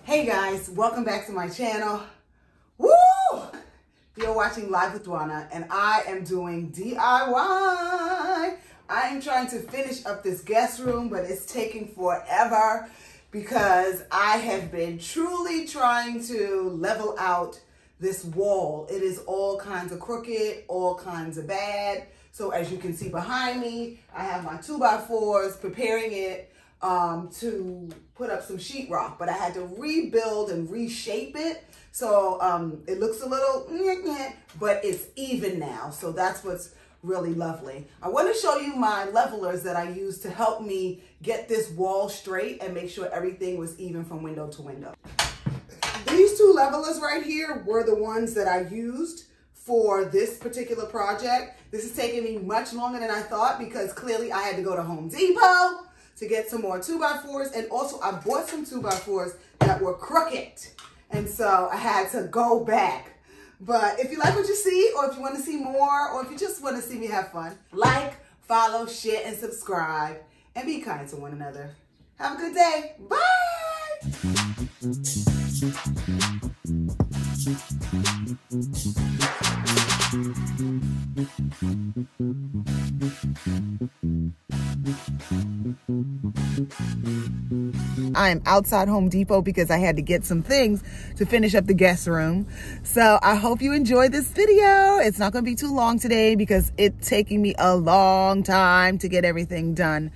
Hey guys, welcome back to my channel. Woo! You're watching Live with DWANA and I am doing DIY. I am trying to finish up this guest room, but it's taking forever because I have been truly trying to level out this wall. It is all kinds of crooked, all kinds of bad. So as you can see behind me, I have my 2x4s preparing it to put up some sheetrock, but I had to rebuild and reshape it. So it looks a little, but it's even now. So that's what's really lovely. I want to show you my levelers that I use to help me get this wall straight and make sure everything was even from window to window. These two levelers right here were the ones that I used for this particular project. This is taking me much longer than I thought because clearly I had to go to Home Depot to get some more 2x4s, and also I bought some 2x4s that were crooked, and so I had to go back. But if you like what you see, or if you want to see more, or if you just want to see me have fun, like, follow, share, and subscribe, and be kind to one another. Have a good day. Bye! I am outside Home Depot because I had to get some things to finish up the guest room. So I hope you enjoyed this video. It's not going to be too long today because it's taking me a long time to get everything done.